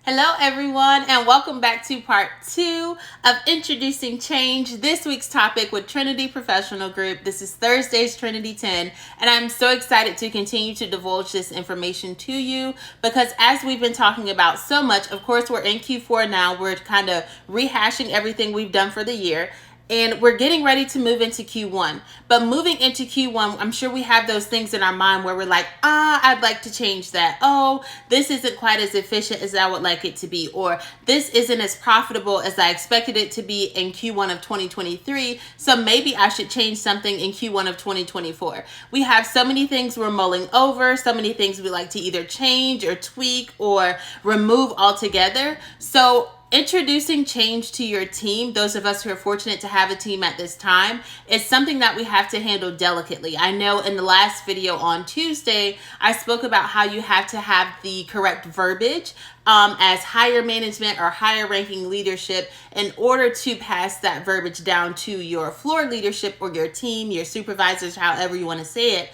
Hello, everyone, and welcome back to part 2 of Introducing Change. This week's topic with Trinity Professional Group. This is Thursday's Trinity 10, and I'm so excited to continue to divulge this information to you because as we've been talking about so much, of course, we're in Q4 now. We're kind of rehashing everything we've done for the year. And we're getting ready to move into Q1. But moving into Q1, I'm sure we have those things in our mind where we're like, I'd like to change that. Oh, this isn't quite as efficient as I would like it to be. Or this isn't as profitable as I expected it to be in Q1 of 2023. So maybe I should change something in Q1 of 2024. We have so many things we're mulling over, so many things we like to either change or tweak or remove altogether. So introducing change to your team, those of us who are fortunate to have a team at this time, is something that we have to handle delicately. I know in the last video on Tuesday, I spoke about how you have to have the correct verbiage as higher management or higher ranking leadership in order to pass that verbiage down to your floor leadership or your team, your supervisors, however you want to say it.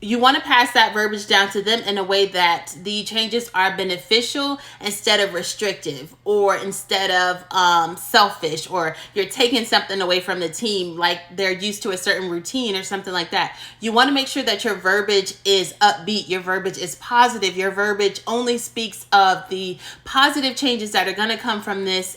You want to pass that verbiage down to them in a way that the changes are beneficial instead of restrictive or instead of selfish, or you're taking something away from the team like they're used to a certain routine or something like that. You want to make sure that your verbiage is upbeat, your verbiage is positive, your verbiage only speaks of the positive changes that are going to come from this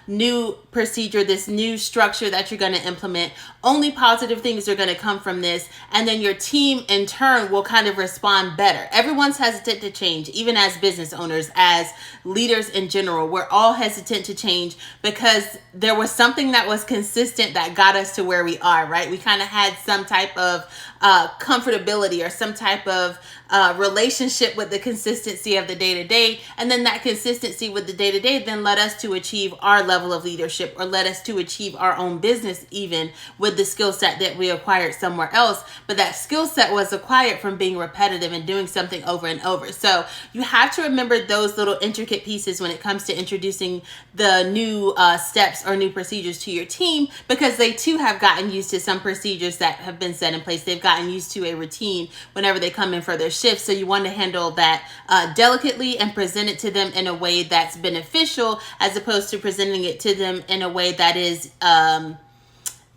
new procedure, this new structure that you're going to implement. Only positive things are going to come from this, and then your team in turn will kind of respond better. Everyone's hesitant to change, even as business owners, as leaders in general. We're all hesitant to change because there was something that was consistent that got us to where we are, right? We kind of had some type of comfortability or some type of relationship with the consistency of the day-to-day, and then that consistency with the day-to-day then led us to achieve our level of leadership, or led us to achieve our own business even with the skill set that we acquired somewhere else. But that skill set was acquired from being repetitive and doing something over and over. So you have to remember those little intricate pieces when it comes to introducing the new steps or new procedures to your team, because they too have gotten used to some procedures that have been set in place. They've gotten used to a routine whenever they come in for their shifts. So you want to handle that delicately and present it to them in a way that's beneficial, as opposed to presenting it to them in a way that is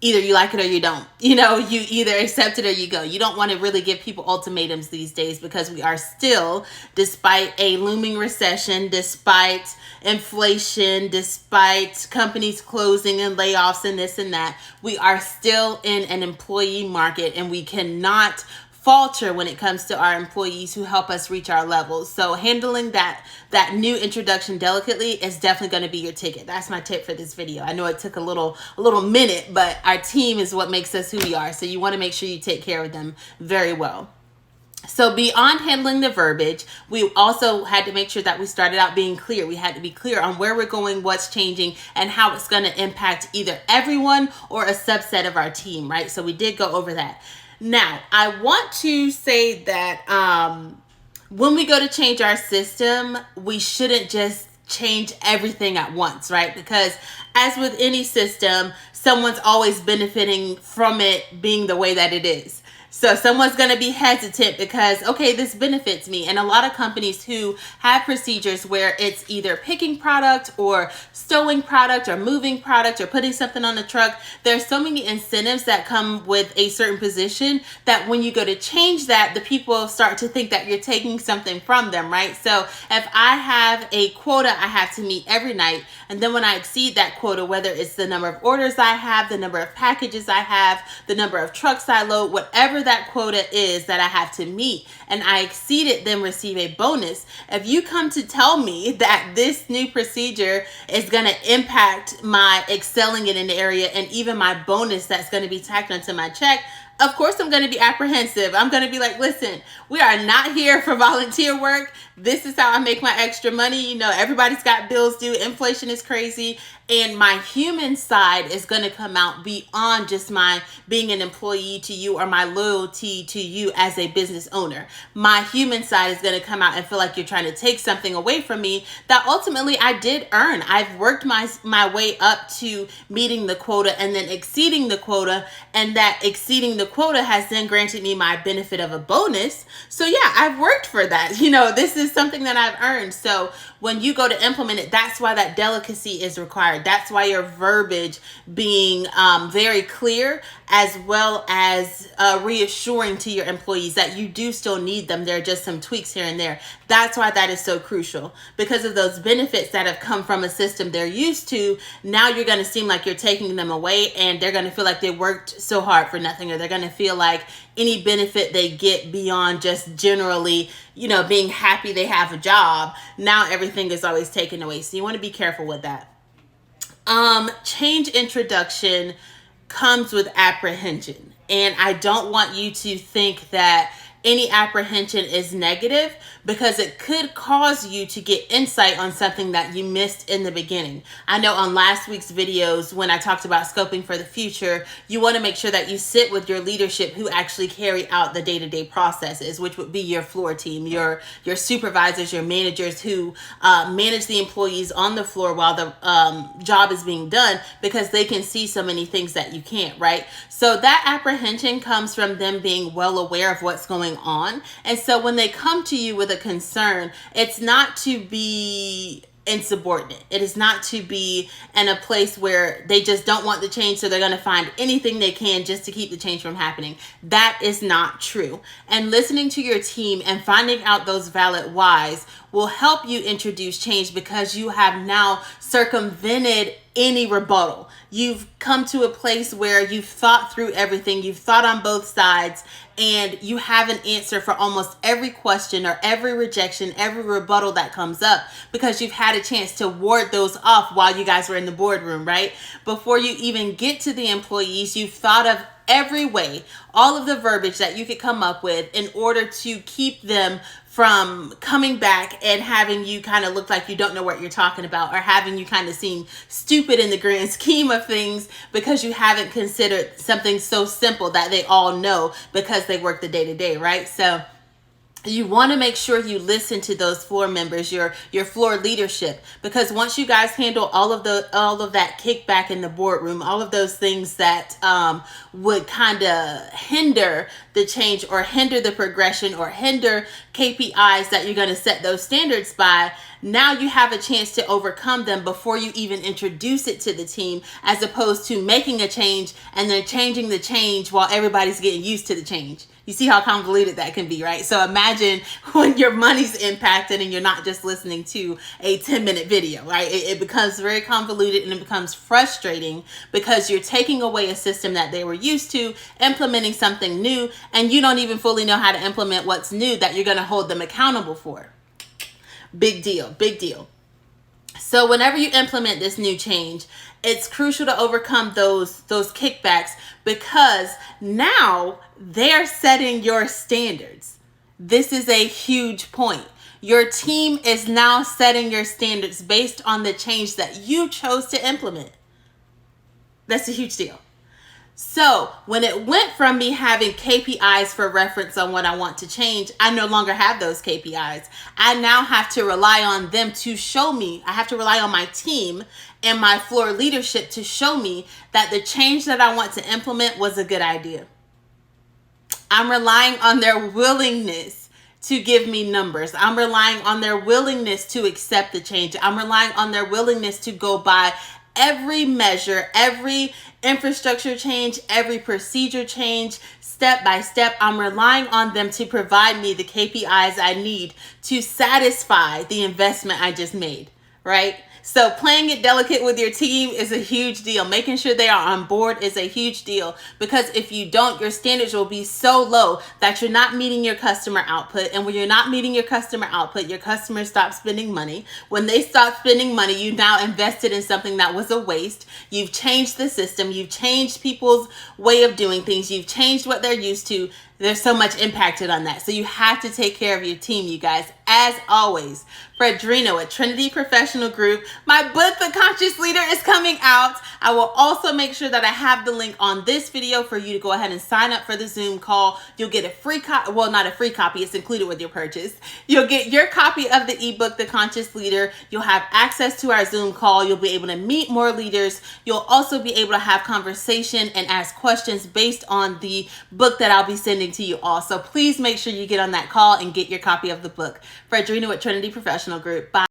either you like it or you don't. You know, you either accept it or you go. You don't want to really give people ultimatums these days, because we are still, despite a looming recession, despite inflation, despite companies closing and layoffs and this and that, we are still in an employee market, and we cannot falter when it comes to our employees who help us reach our levels. So handling that new introduction delicately is definitely going to be your ticket. That's my tip for this video. I know it took a little minute, but our team is what makes us who we are. So you want to make sure you take care of them very well. So beyond handling the verbiage, we also had to make sure that we started out being clear. We had to be clear on where we're going, what's changing, and how it's going to impact either everyone or a subset of our team, right? So we did go over that. Now, I want to say that when we go to change our system, we shouldn't just change everything at once, right? Because as with any system, someone's always benefiting from it being the way that it is. So someone's going to be hesitant because, okay, this benefits me. And a lot of companies who have procedures where it's either picking product or stowing product or moving product or putting something on the truck, there's so many incentives that come with a certain position that when you go to change that, the people start to think that you're taking something from them, right? So if I have a quota I have to meet every night, and then when I exceed that quota, whether it's the number of orders I have, the number of packages I have, the number of trucks I load, whatever that quota is that I have to meet, and I exceed it, then receive a bonus. If you come to tell me that this new procedure is going to impact my excelling in an area and even my bonus that's going to be tacked onto my check, of course I'm going to be apprehensive. I'm going to be like, listen, we are not here for volunteer work. This is how I make my extra money. You know, everybody's got bills due. Inflation is crazy. And my human side is going to come out beyond just my being an employee to you or my loyalty to you as a business owner. My human side is going to come out and feel like you're trying to take something away from me that ultimately I did earn. I've worked my way up to meeting the quota and then exceeding the quota, and that exceeding the quota has then granted me my benefit of a bonus. So yeah, I've worked for that. You know, this is something that I've earned. So when you go to implement it, that's why that delicacy is required. That's why your verbiage being very clear, as well as reassuring to your employees that you do still need them. There are just some tweaks here and there. That's why that is so crucial, because of those benefits that have come from a system they're used to. Now you're going to seem like you're taking them away, and they're going to feel like they worked so hard for nothing, or they're going to feel like any benefit they get beyond just generally, you know, being happy they have a job, now everything is always taken away. So you want to be careful with that. Change introduction comes with apprehension. And I don't want you to think that any apprehension is negative, because it could cause you to get insight on something that you missed in the beginning. I know on last week's videos, when I talked about scoping for the future, you want to make sure that you sit with your leadership who actually carry out the day-to-day processes, which would be your floor team, your supervisors, your managers who manage the employees on the floor while the job is being done, because they can see so many things that you can't, right? So that apprehension comes from them being well aware of what's going on. And so when they come to you with a concern, it's not to be insubordinate. It is not to be in a place where they just don't want the change, so they're going to find anything they can just to keep the change from happening. That is not true. And listening to your team and finding out those valid whys will help you introduce change, because you have now circumvented any rebuttal. You've come to a place where you've thought through everything, you've thought on both sides, and you have an answer for almost every question or every rejection, every rebuttal that comes up, because you've had a chance to ward those off while you guys were in the boardroom, right? Before you even get to the employees, you've thought of every way, all of the verbiage that you could come up with in order to keep them from coming back and having you kind of look like you don't know what you're talking about, or having you kind of seem stupid in the grand scheme of things, because you haven't considered something so simple that they all know because they work the day-to-day, right? So you want to make sure you listen to those floor members, your floor leadership, because once you guys handle all of that kickback in the boardroom, all of those things that would kind of hinder the change or hinder the progression or hinder KPIs that you're going to set those standards by, now you have a chance to overcome them before you even introduce it to the team, as opposed to making a change and then changing the change while everybody's getting used to the change. You see how convoluted that can be, right? So imagine when your money's impacted and you're not just listening to a 10-minute video, right? It becomes very convoluted, and it becomes frustrating because you're taking away a system that they were used to, implementing something new, and you don't even fully know how to implement what's new that you're going to hold them accountable for. Big deal, big deal. So whenever you implement this new change, it's crucial to overcome those kickbacks, because now they're setting your standards. This is a huge point. Your team is now setting your standards based on the change that you chose to implement. That's a huge deal. So when it went from me having KPIs for reference on what I want to change, I no longer have those KPIs. I now have to rely on them to show me. I have to rely on my team and my floor leadership to show me that the change that I want to implement was a good idea. I'm relying on their willingness to give me numbers. I'm relying on their willingness to accept the change. I'm relying on their willingness to go by every measure, every infrastructure change, every procedure change, step by step. I'm relying on them to provide me the KPIs I need to satisfy the investment I just made, right? So playing it delicate with your team is a huge deal. Making sure they are on board is a huge deal, because if you don't, your standards will be so low that you're not meeting your customer output. And when you're not meeting your customer output, your customers stop spending money. When they stop spending money, you now invested in something that was a waste. You've changed the system. You've changed people's way of doing things. You've changed what they're used to. there's so much impacted on that. So you have to take care of your team, you guys. As always, Fredrino at Trinity Professional Group, my book, The Conscious Leader, is coming out. I will also make sure that I have the link on this video for you to go ahead and sign up for the Zoom call. You'll get a free copy, well, not a free copy, it's included with your purchase. You'll get your copy of the ebook, The Conscious Leader. You'll have access to our Zoom call. You'll be able to meet more leaders. You'll also be able to have conversation and ask questions based on the book that I'll be sending to you all. So please make sure you get on that call and get your copy of the book. Fredrino at Trinity Professional Group. Bye.